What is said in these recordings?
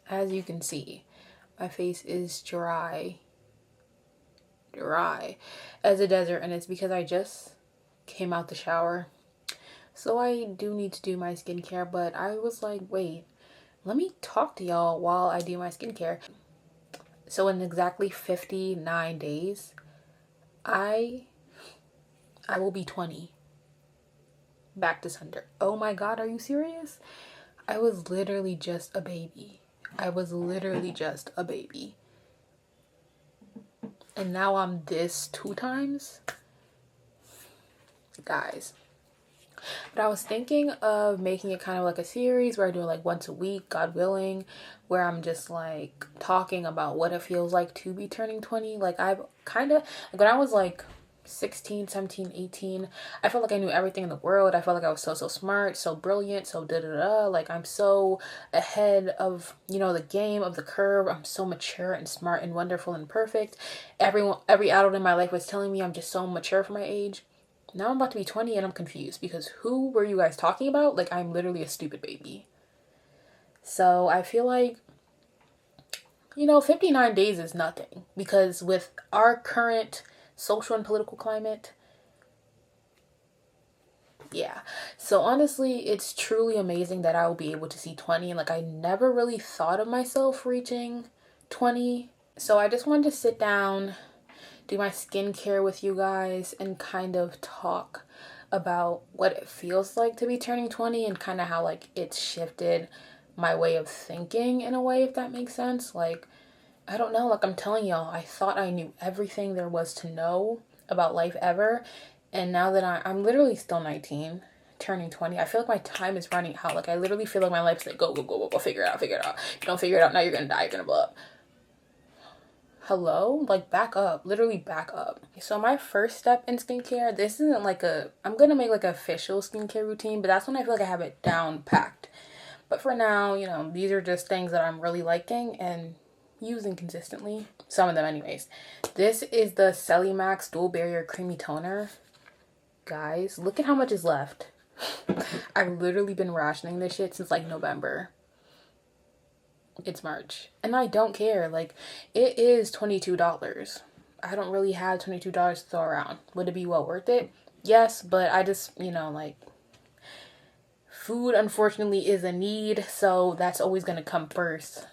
as you can see, my face is dry as a desert, and it's because I just came out the shower. So I do need to do my skincare, but I was like, wait, let me talk to y'all while I do my skincare. So in exactly 59 days, I will be 20. Back to sender. Oh my god, are you serious? I was literally just a baby. And now I'm this 2 times? Guys. But I was thinking of making it kind of like a series where I do it like once a week, God willing, where I'm just like talking about what it feels like to be turning 20. Like I've kind of, like when I was like 16, 17, 18, I felt like I knew everything in the world. I felt like I was so smart, so brilliant, so da-da-da. Like I'm so ahead of, the game, of the curve. I'm so mature and smart and wonderful and perfect. Every adult in my life was telling me I'm just so mature for my age. Now I'm about to be 20 and I'm confused because who were you guys talking about? Like, I'm literally a stupid baby. So I feel like, 59 days is nothing because with our current social and political climate, yeah. So honestly, it's truly amazing that I will be able to see 20. Like, I never really thought of myself reaching 20. So I just wanted to sit down, do my skincare with you guys, and kind of talk about what it feels like to be turning 20 and kind of how like it's shifted my way of thinking in a way, if that makes sense. Like, I don't know, like I'm telling y'all, I thought I knew everything there was to know about life ever, and now that I'm literally still 19 turning 20, I feel like my time is running out. Like I literally feel like my life's like go figure it out. If you don't figure it out now, you're gonna die, you're gonna blow up. Hello? Like, back up. Literally back up. So my first step in skincare, this isn't like I'm gonna make like an official skincare routine, but that's when I feel like I have it down packed. But for now, these are just things that I'm really liking and using consistently. Some of them anyways. This is the Max Dual Barrier Creamy Toner. Guys, look at how much is left. I've literally been rationing this shit since like November. It's March and I don't care. Like, it is $22. I don't really have $22 to throw around. Would it be well worth it? Yes, but I just, like, food unfortunately is a need, so that's always gonna come first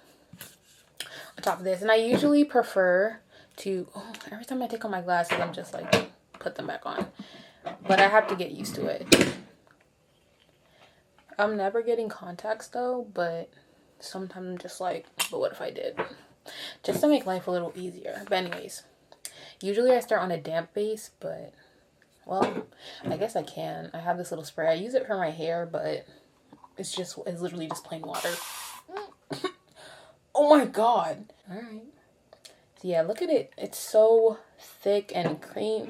on top of this. And I usually prefer to, every time I take off my glasses, I'm just like, put them back on, but I have to get used to it. I'm never getting contacts though, but sometimes I'm just like, but what if I did? Just to make life a little easier. But anyways, usually I start on a damp base, but, well, I guess I can. I have this little spray. I use it for my hair, but it's literally just plain water. Oh my god. Alright. So yeah, look at it. It's so thick and cream.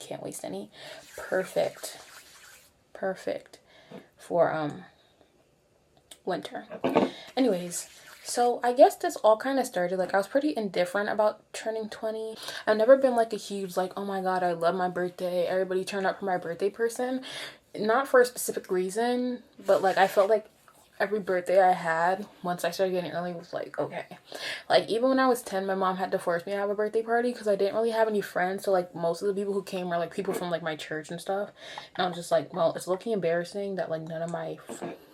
Can't waste any. Perfect for winter. Anyways, so I guess this all kind of started, like, I was pretty indifferent about turning 20. I've never been like a huge, like, oh my god, I love my birthday, everybody turn up for my birthday person. Not for a specific reason, but like I felt like every birthday I had once I started getting early was like, okay. Like, even when I was 10, my mom had to force me to have a birthday party because I didn't really have any friends. So like most of the people who came were like people from like my church and stuff, and I was just like, well, it's looking embarrassing that like none of my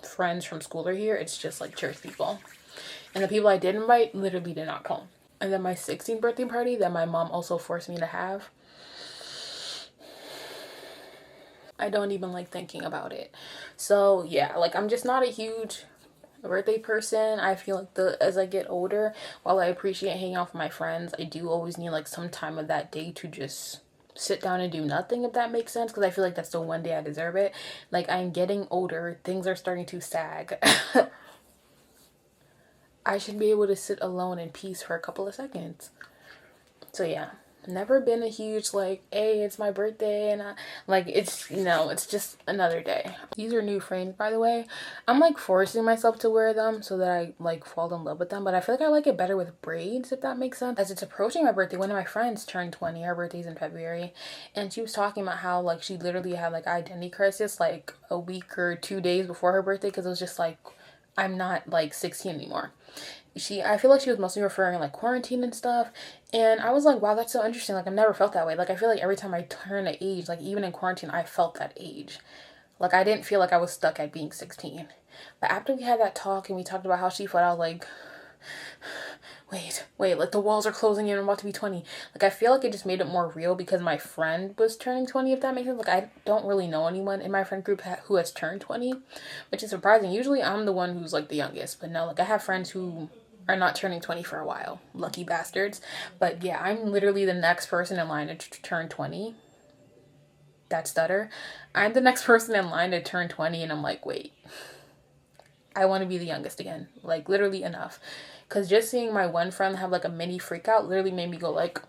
friends from school are here. It's just like church people, and the people I did invite literally did not come. And then my 16th birthday party that my mom also forced me to have, I don't even like thinking about it. So yeah, like I'm just not a huge birthday person. I feel like as I get older, while I appreciate hanging out with my friends, I do always need like some time of that day to just sit down and do nothing, if that makes sense, because I feel like that's the one day I deserve it. Like, I'm getting older, things are starting to sag. I should be able to sit alone in peace for a couple of seconds. So yeah, never been a huge like, hey, it's my birthday and it's just another day. These are new frames, by the way. I'm like forcing myself to wear them so that I like fall in love with them, but I feel like I like it better with braids, if that makes sense. As it's approaching my birthday, one of my friends turned 20. Her birthday's in February, and she was talking about how like she literally had like identity crisis like a week or 2 days before her birthday, because it was just like, I'm not like 16 anymore. I feel like she was mostly referring like quarantine and stuff. And I was like, wow, that's so interesting. Like, I've never felt that way. Like, I feel like every time I turn an age, like even in quarantine, I felt that age. Like, I didn't feel like I was stuck at being 16. But after we had that talk and we talked about how she felt, I was like, wait, like the walls are closing in. I'm about to be 20. Like, I feel like it just made it more real because my friend was turning 20, if that makes sense. Like, I don't really know anyone in my friend group who has turned 20, which is surprising. Usually I'm the one who's like the youngest, but no, like I have friends who are not turning 20 for a while. Lucky bastards. But yeah, I'm literally the next person in line to turn 20. That stutter. I'm the next person in line to turn 20, and I'm like, wait, I want to be the youngest again. Like, literally enough. Because just seeing my one friend have like a mini freak out literally made me go like,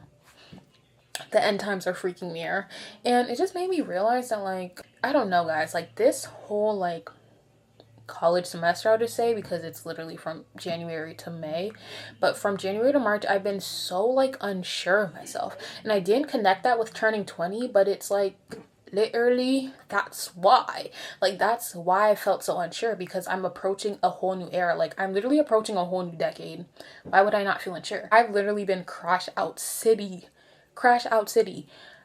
the end times are freaking near. And it just made me realize that, like, I don't know, guys, like this whole like college semester, I would just say, because it's literally from January to May, but from January to March I've been so like unsure of myself, and I didn't connect that with turning 20, but it's like literally that's why I felt so unsure, because I'm approaching a whole new era. Like, I'm literally approaching a whole new decade. Why would I not feel unsure? I've literally been crash out city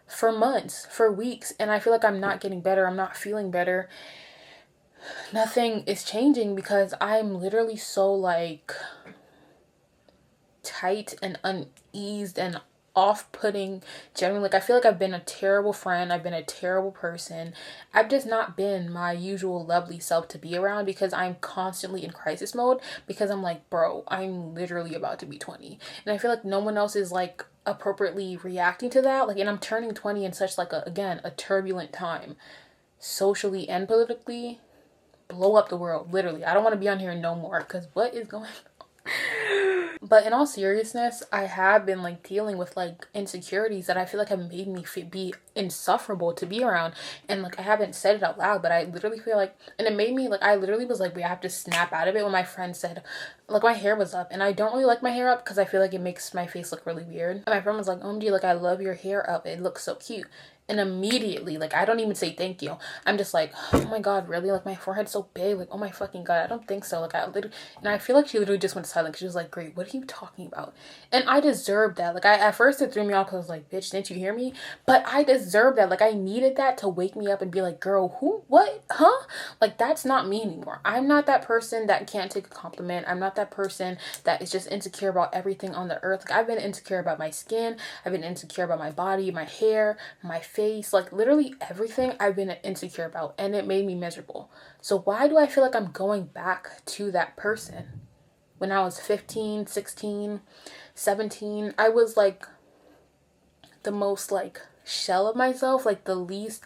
for months, for weeks, and I feel like I'm not getting better. I'm not feeling better. Nothing is changing because I'm literally so like tight and uneased and off-putting generally. Like, I feel like I've been a terrible friend, I've been a terrible person, I've just not been my usual lovely self to be around, because I'm constantly in crisis mode, because I'm like, bro, I'm literally about to be 20, and I feel like no one else is like appropriately reacting to that. Like, and I'm turning 20 in such like a turbulent time, socially and politically. Blow up the world, literally. I don't want to be on here no more, because what is going on? But in all seriousness, I have been like dealing with like insecurities that I feel like have made me be insufferable to be around. And like, I haven't said it out loud, but I literally feel like, and it made me like, I literally was like, we have to snap out of it when my friend said, like, my hair was up, and I don't really like my hair up because I feel like it makes my face look really weird. And my friend was like, OMG, like, I love your hair up, it looks so cute. And immediately, like, I don't even say thank you. I'm just like, oh my god, really? Like, my forehead's so big. Like, oh my fucking god, I don't think so. Like, I literally, and I feel like she literally just went silent. She was like, great, what are you talking about? And I deserved that. Like, at first it threw me off because I was like, bitch, didn't you hear me? But I deserved that. Like, I needed that to wake me up and be like, girl, who, what, huh? Like, that's not me anymore. I'm not that person that can't take a compliment. I'm not that person that is just insecure about everything on the earth. Like, I've been insecure about my skin. I've been insecure about my body, my hair, my face, like literally everything I've been insecure about, and it made me miserable. So why do I feel like I'm going back to that person? When I was 15, 16, 17, I was like the most like shell of myself, like the least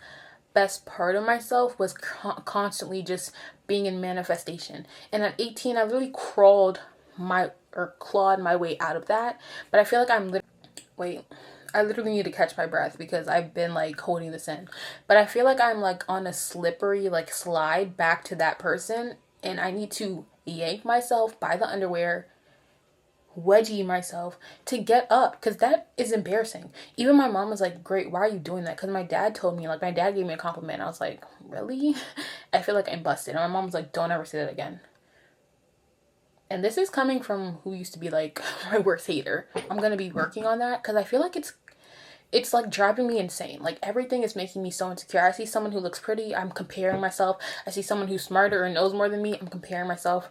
best part of myself was constantly just being in manifestation. And at 18, I literally clawed my way out of that. But I feel like I literally need to catch my breath because I've been like holding this in. But I feel like I'm like on a slippery like slide back to that person, and I need to yank myself by the underwear, wedgie myself to get up, because that is embarrassing. Even my mom was like, great, why are you doing that? Because my dad told me, like, my dad gave me a compliment. I was like, really? I feel like I'm busted. And my mom was like, don't ever say that again. And this is coming from who used to be like my worst hater. I'm gonna be working on that because I feel like it's like driving me insane. Like, everything is making me so insecure. I see someone who looks pretty, I'm comparing myself. I see someone who's smarter or knows more than me, I'm comparing myself.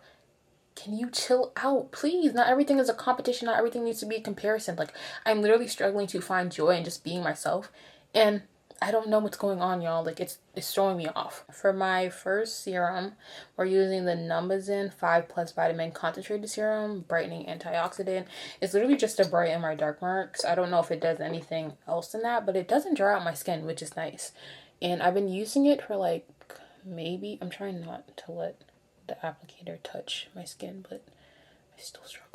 Can you chill out, please? Not everything is a competition. Not everything needs to be a comparison. Like, I'm literally struggling to find joy in just being myself. And I don't know what's going on, y'all. Like, it's throwing me off. For my first serum, we're using the Numbazin 5+ Vitamin Concentrated Serum, Brightening Antioxidant. It's literally just to brighten my dark marks. I don't know if it does anything else than that, but it doesn't dry out my skin, which is nice. And I've been using it for like, maybe, I'm trying not to let the applicator touch my skin, but I still struggle.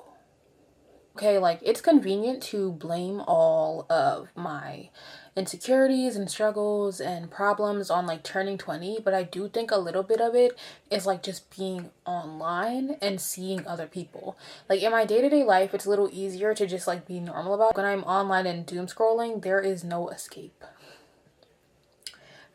Okay, like, it's convenient to blame all of my insecurities and struggles and problems on like turning 20, but I do think a little bit of it is like just being online and seeing other people. Like, in my day-to-day life, it's a little easier to just like be normal about it. When I'm online and doom scrolling, there is no escape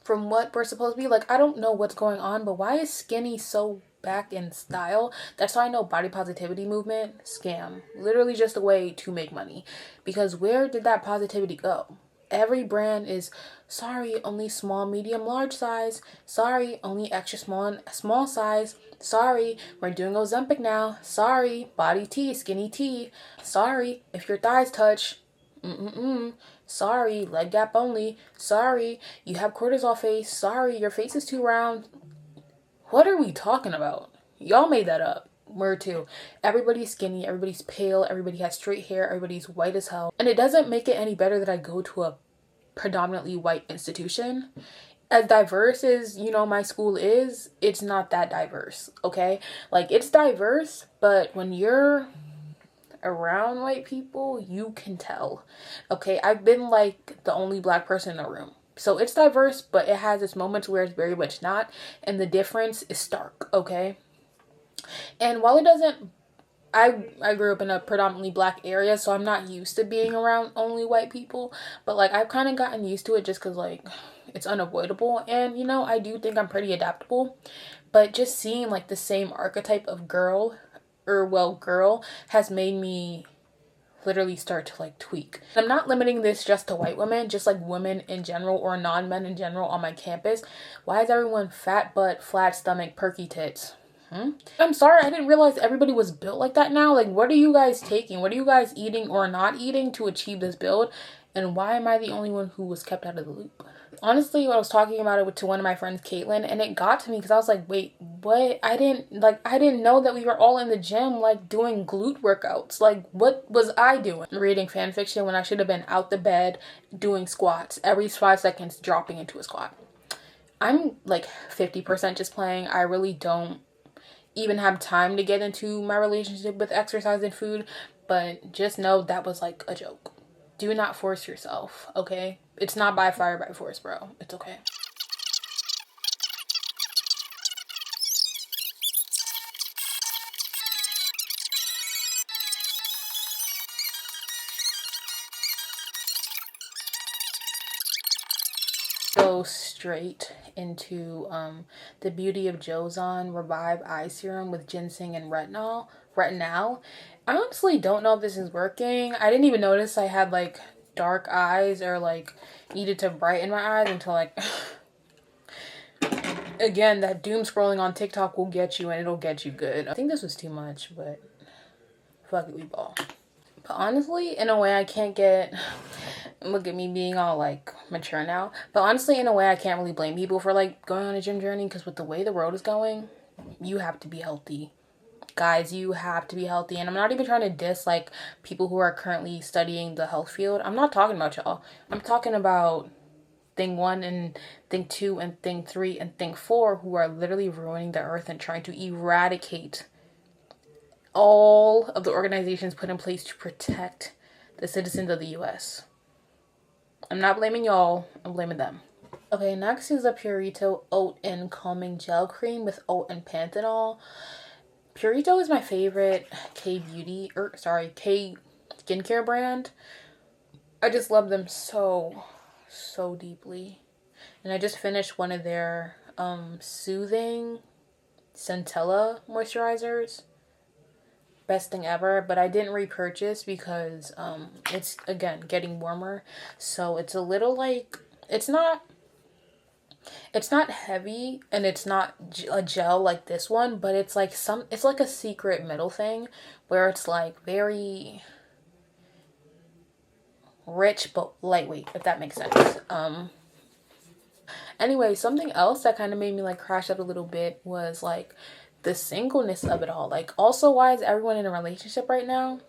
from what we're supposed to be. Like, I don't know what's going on, but why is skinny so back in style. That's how I know body positivity movement, scam. Literally just a way to make money. Because where did that positivity go? Every brand is, sorry, only small, medium, large size. Sorry, only extra small and small size. Sorry, we're doing Ozempic now. Sorry, body tea, skinny tea. Sorry, if your thighs touch. Sorry, leg gap only. Sorry, you have cortisol face. Sorry, your face is too round. What are we talking about? Y'all made that up. Word two. Everybody's skinny, everybody's pale, everybody has straight hair, everybody's white as hell. And it doesn't make it any better that I go to a predominantly white institution. As diverse as, my school is, it's not that diverse, okay? Like, it's diverse, but when you're around white people, you can tell, okay? I've been, like, the only black person in the room. So it's diverse, but it has its moments where it's very much not, and the difference is stark, okay? And while it doesn't, I grew up in a predominantly black area, so I'm not used to being around only white people. But, like, I've kind of gotten used to it just because, like, it's unavoidable. And, I do think I'm pretty adaptable. But just seeing, like, the same archetype of girl has made me literally start to, like, tweak. I'm not limiting this just to white women, just, like, women in general or non-men in general on my campus. Why is everyone fat butt, flat stomach, perky tits? I'm sorry, I didn't realize everybody was built like that now. Like, what are you guys taking? What are you guys eating or not eating to achieve this build? And why am I the only one who was kept out of the loop? Honestly, I was talking about it to one of my friends, Caitlin, and it got to me because I was like, wait, what? I didn't know that we were all in the gym, like, doing glute workouts. Like, what was I doing? Reading fan fiction when I should have been out the bed doing squats, every 5 seconds dropping into a squat. I'm, like, 50% just playing. I really don't even have time to get into my relationship with exercise and food, but just know that was, like, a joke. Do not force yourself, okay? It's not by fire, by force, bro. It's okay. Go straight into the Beauty of Joseon Revive Eye Serum with ginseng and retinol. I honestly don't know if this is working. I didn't even notice I had, like, dark eyes or, like, needed to brighten my eyes until, like, again, that doom scrolling on TikTok will get you, and it'll get you good. I think this was too much, but fuck it, we ball. But honestly, in a way, I can't get... Look at me being all, like, mature now. But honestly, in a way, I can't really blame people for, like, going on a gym journey, because with the way the world is going, you have to be healthy. Guys, you have to be healthy. And I'm not even trying to diss, like, people who are currently studying the health field. I'm not talking about y'all. I'm talking about thing 1 and thing 2 and thing 3 and thing 4 who are literally ruining the earth and trying to eradicate all of the organizations put in place to protect the citizens of the U.S. I'm not blaming y'all. I'm blaming them. Okay, next is the Purito Oat and Calming Gel Cream with oat and panthenol. Purito is my favorite K skincare brand. I just love them so deeply. And I just finished one of their Soothing Centella moisturizers. Best thing ever, but I didn't repurchase because it's, again, getting warmer. So it's a little, like, it's not heavy and it's not a gel like this one, but it's like it's like a secret middle thing where it's, like, very rich but lightweight, if that makes sense. Anyway, something else that kind of made me, like, crash out a little bit was, like, the singleness of it all. Like, also, why is everyone in a relationship right now?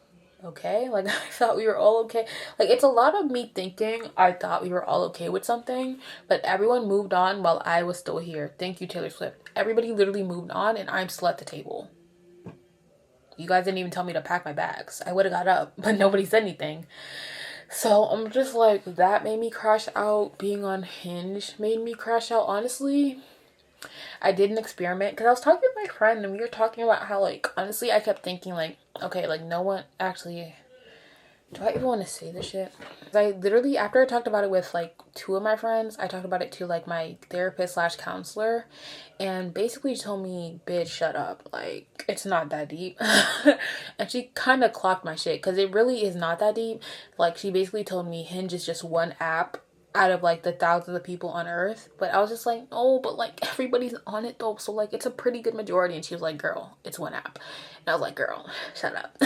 Okay, like, I thought we were all okay. Like, it's a lot of me thinking I thought we were all okay with something, but everyone moved on while I was still here. Thank you, Taylor Swift. Everybody literally moved on and I'm still at the table. You guys didn't even tell me to pack my bags. I would have got up, but nobody said anything. So I'm just like, that made me crash out. Being on Hinge made me crash out. Honestly, I did an experiment because I was talking with my friend and we were talking about how, like, honestly, I kept thinking, like, okay, like, no one actually, Do I even want to say this shit? I literally, after I talked about it with like 2 of my friends, I talked about it to like my therapist slash counselor, and basically told me, bitch, shut up. Like, it's not that deep. And she kind of clocked my shit, because it really is not that deep. Like, she basically told me Hinge is just one app out of like the thousands of people on earth. But I was just like, oh, but like everybody's on it though, so like it's a pretty good majority. And she was like, girl, it's one app. And I was like, girl, shut up.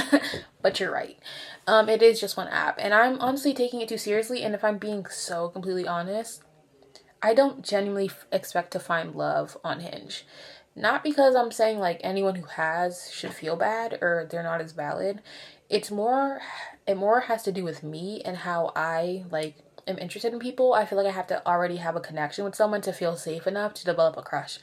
But you're right. It is just one app, and I'm honestly taking it too seriously. And if I'm being so completely honest, I don't genuinely expect to find love on Hinge. Not because I'm saying like anyone who has should feel bad or they're not as valid. It more has to do with me and how I like am interested in people. I feel like I have to already have a connection with someone to feel safe enough to develop a crush.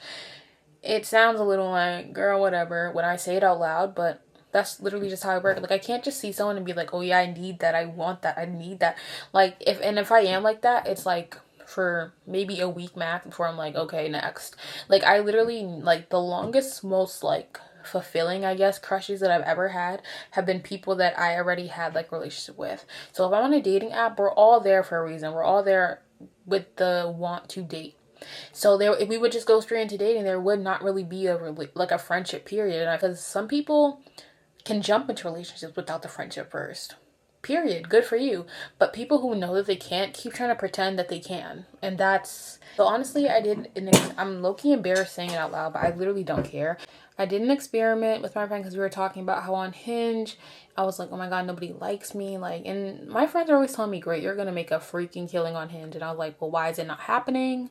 It sounds a little like, girl, whatever, when I say it out loud, but that's literally just how I work. Like, I can't just see someone and be like, oh yeah, I need that, I want that, I need that. Like, if I am like that, it's like for maybe a week max before I'm like, okay, next. Like, I literally, like, the longest, most like fulfilling, I guess, crushes that I've ever had have been people that I already had like relationship with. So if I'm on a dating app, we're all there for a reason. We're all there with the want to date. So there, if we would just go straight into dating, there would not really be like a friendship period. And because some people can jump into relationships without the friendship first. Period. Good for you. But people who know that they can't keep trying to pretend that they can. And that's... So honestly, I'm low-key embarrassed saying it out loud, but I literally don't care. I did an experiment with my friend because we were talking about how on Hinge, I was like, oh my god, nobody likes me. Like, and my friends are always telling me, great, you're going to make a freaking killing on Hinge. And I was like, well, why is it not happening?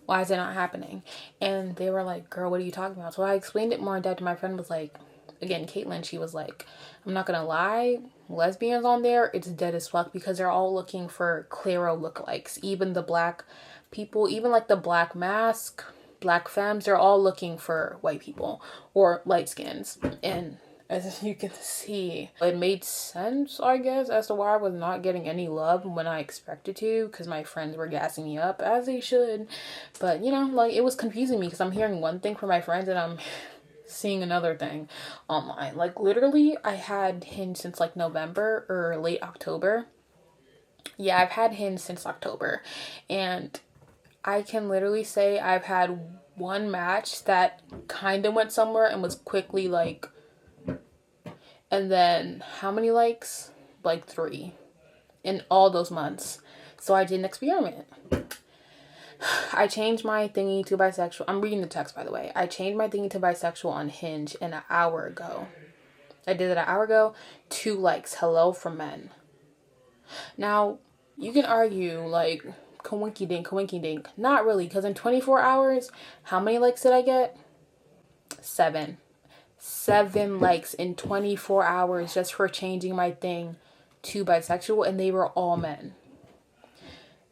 Why is it not happening? And they were like, girl, what are you talking about? So I explained it more in depth, and my friend was like, again, Caitlin, she was like, I'm not gonna lie, lesbians on there, it's dead as fuck, because they're all looking for Claro lookalikes. Even the black people, even like the black mask, black femmes, they're all looking for white people or light skins. And as you can see, it made sense, I guess, as to why I was not getting any love when I expected to, because my friends were gassing me up, as they should. But, you know, like, it was confusing me, because I'm hearing one thing from my friends, and I'm seeing another thing online. Like, literally, I had Hinge since, like, November or late October. Yeah, I've had Hinge since October, and I can literally say I've had one match that kind of went somewhere and was quickly, like... And then how many likes? Like 3 in all those months. So I did an experiment. I changed my thingy to bisexual. I'm reading the text, by the way. I changed my thingy to bisexual on Hinge an hour ago. I did it an hour ago. 2 likes. Hello from men. Now, you can argue like coinky dink. Not really, because in 24 hours, how many likes did I get? 7 likes in 24 hours just for changing my thing to bisexual, and they were all men.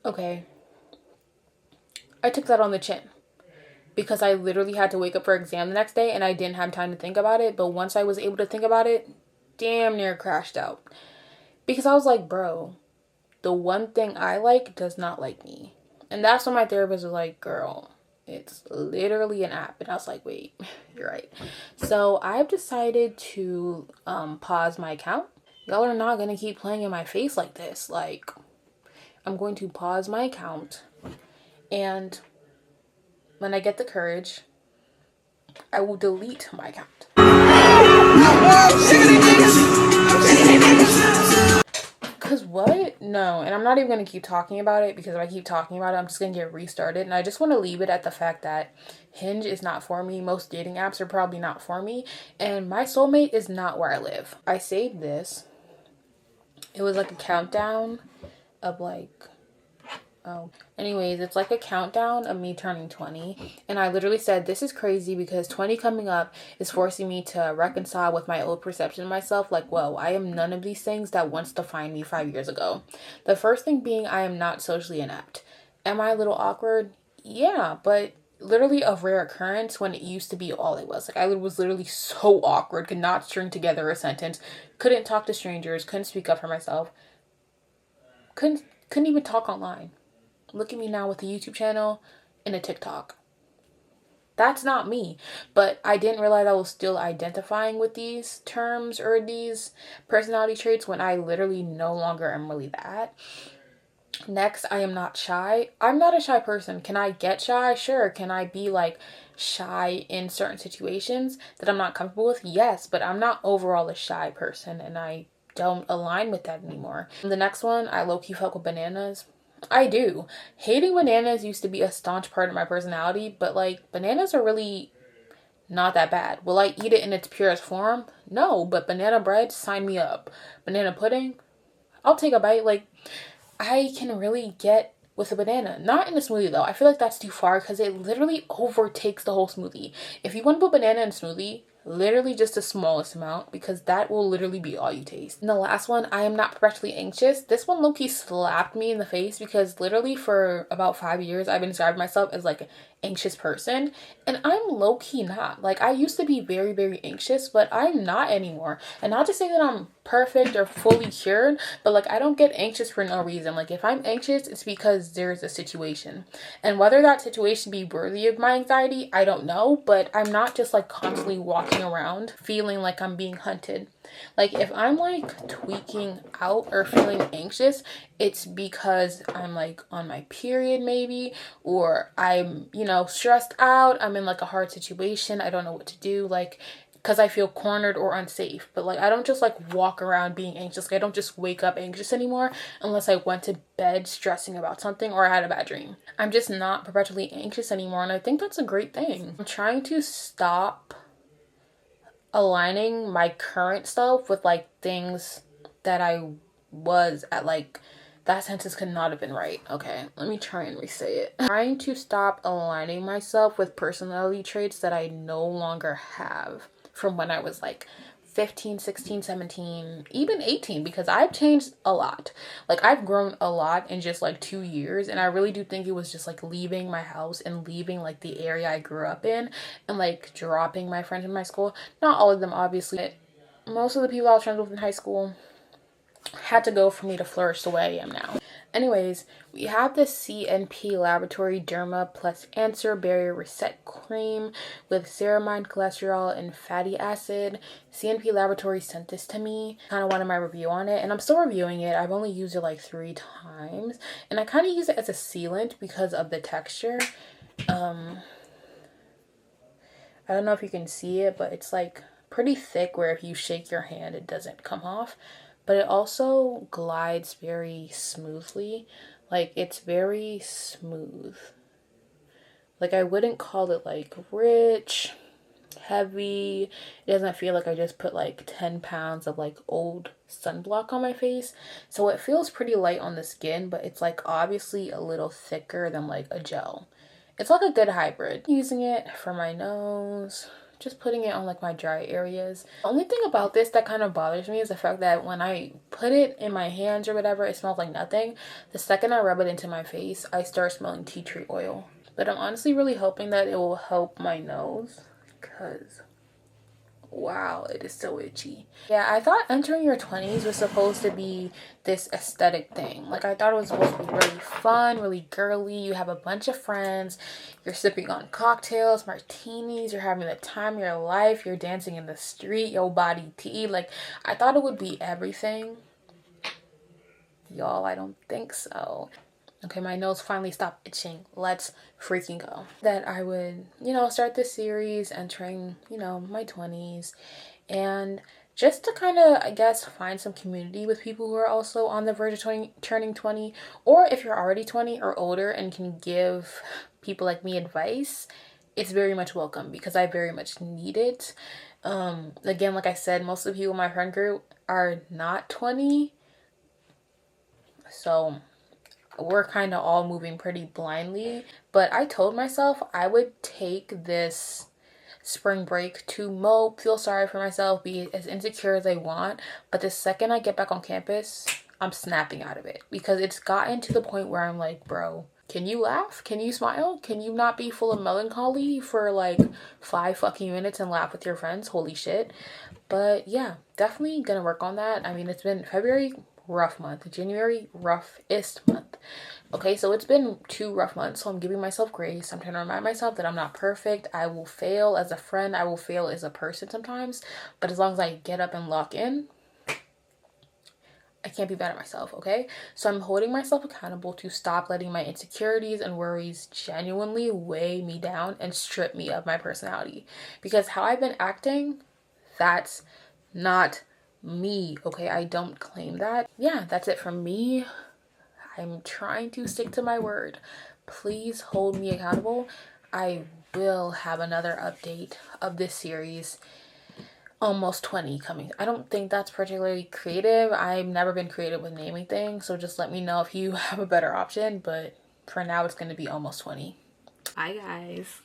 Okay. I took that on the chin because I literally had to wake up for exam the next day and I didn't have time to think about it. But once I was able to think about it, damn near crashed out. Because I was like, bro, the one thing I like does not like me. And that's when my therapist was like, girl, it's literally an app. And I was like, wait, you're right. So I've decided to pause my account. Y'all are not going to keep playing in my face like this. Like, I'm going to pause my account. And when I get the courage, I will delete my account. Because what? No. And I'm not even going to keep talking about it, because if I keep talking about it, I'm just going to get restarted. And I just want to leave it at the fact that Hinge is not for me. Most dating apps are probably not for me. And my soulmate is not where I live. I saved this. It was like a countdown of like... Oh, anyways, it's like a countdown of me turning 20. And I literally said, this is crazy because 20 coming up is forcing me to reconcile with my old perception of myself. Like, whoa, I am none of these things that once defined me 5 years ago. The first thing being, I am not socially inept. Am I a little awkward? Yeah, but literally a rare occurrence when it used to be all it was. Like, I was literally so awkward, could not string together a sentence, couldn't talk to strangers, couldn't speak up for myself, couldn't even talk online. Look at me now with a YouTube channel and a TikTok. That's not me. But I didn't realize I was still identifying with these terms or these personality traits when I literally no longer am really that. Next, I am not shy. I'm not a shy person. Can I get shy? Sure. Can I be like shy in certain situations that I'm not comfortable with? Yes, but I'm not overall a shy person, and I don't align with that anymore. The next one, I low-key fuck with bananas. I do. Hating bananas used to be a staunch part of my personality, but like bananas are really not that bad. Will I eat it in its purest form? No, but banana bread, sign me up. Banana pudding, I'll take a bite. Like, I can really get with a banana. Not in a smoothie though. I feel like that's too far because it literally overtakes the whole smoothie. If you want to put banana in a smoothie, literally just the smallest amount, because that will literally be all you taste. And the last one, I am not perpetually anxious. This one low-key slapped me in the face because literally for about 5 years I've been describing myself as like an anxious person, and I'm low-key not. Like, I used to be very, very anxious, but I'm not anymore. And not to say that I'm perfect or fully cured, but like, I don't get anxious for no reason. Like, if I'm anxious, it's because there's a situation, and whether that situation be worthy of my anxiety, I don't know. But I'm not just like constantly walking around feeling like I'm being hunted. Like, if I'm like tweaking out or feeling anxious, it's because I'm like on my period maybe, or I'm, stressed out, I'm in like a hard situation, I don't know what to do, like, because I feel cornered or unsafe. But like, I don't just like walk around being anxious. Like, I don't just wake up anxious anymore unless I went to bed stressing about something or I had a bad dream. I'm just not perpetually anxious anymore, and I think that's a great thing. I'm trying to stop aligning my current self with like things that I was at. Like, that sentence could not have been right. Okay, let me try and re-say it. Trying to stop aligning myself with personality traits that I no longer have from when I was like 15, 16, 17, even 18, because I've changed a lot. Like, I've grown a lot in just like 2 years, and I really do think it was just like leaving my house and leaving like the area I grew up in and like dropping my friends in my school. Not all of them, obviously, but most of the people I was friends with in high school had to go for me to flourish the way I am now. Anyways, we have the CNP Laboratory Derma Plus Answer Barrier Reset Cream with ceramide, cholesterol, and fatty acid. CNP Laboratory sent this to me. Kind of wanted my review on it, and I'm still reviewing it. I've only used it like 3 times, and I kind of use it as a sealant because of the texture. I don't know if you can see it, but it's like pretty thick where if you shake your hand, it doesn't come off. But it also glides very smoothly. Like, it's very smooth. Like, I wouldn't call it like rich, heavy. It doesn't feel like I just put like 10 pounds of like old sunblock on my face. So it feels pretty light on the skin, but it's like obviously a little thicker than like a gel. It's like a good hybrid. Using it for my nose, just putting it on like my dry areas. The only thing about this that kind of bothers me is the fact that when I put it in my hands or whatever, it smells like nothing. The second I rub it into my face, I start smelling tea tree oil. But I'm honestly really hoping that it will help my nose, because wow, it is so itchy. Yeah, I thought entering your 20s was supposed to be this aesthetic thing. Like, I thought it was supposed to be really fun, really girly. You have a bunch of friends, you're sipping on cocktails, martinis, you're having the time of your life, you're dancing in the street, your body tea. Like, I thought it would be everything. Y'all, I don't think so. Okay, my nose finally stopped itching. Let's freaking go. That I would, start this series entering, my 20s. And just to kind of, I guess, find some community with people who are also on the verge of turning 20. Or if you're already 20 or older and can give people like me advice, it's very much welcome because I very much need it. Again, like I said, most of the people in my friend group are not 20. So we're kind of all moving pretty blindly. But I told myself I would take this spring break to mope, feel sorry for myself, be as insecure as I want. But the second I get back on campus, I'm snapping out of it, because it's gotten to the point where I'm like, bro, can you laugh? Can you smile? Can you not be full of melancholy for like 5 fucking minutes and laugh with your friends? Holy shit. But yeah, definitely gonna work on that. I mean, it's been February, rough month. January, roughest month. Okay, so it's been 2 rough months, so I'm giving myself grace. I'm trying to remind myself that I'm not perfect. I will fail as a friend, I will fail as a person sometimes, but as long as I get up and lock in, I can't be bad at myself, okay? So I'm holding myself accountable to stop letting my insecurities and worries genuinely weigh me down and strip me of my personality. Because how I've been acting, that's not me, okay? I don't claim that. Yeah, that's it from me. I'm trying to stick to my word. Please hold me accountable. I will have another update of this series, almost 20 coming. I don't think that's particularly creative. I've never been creative with naming things, so just let me know if you have a better option, but for now it's going to be almost 20. Bye guys.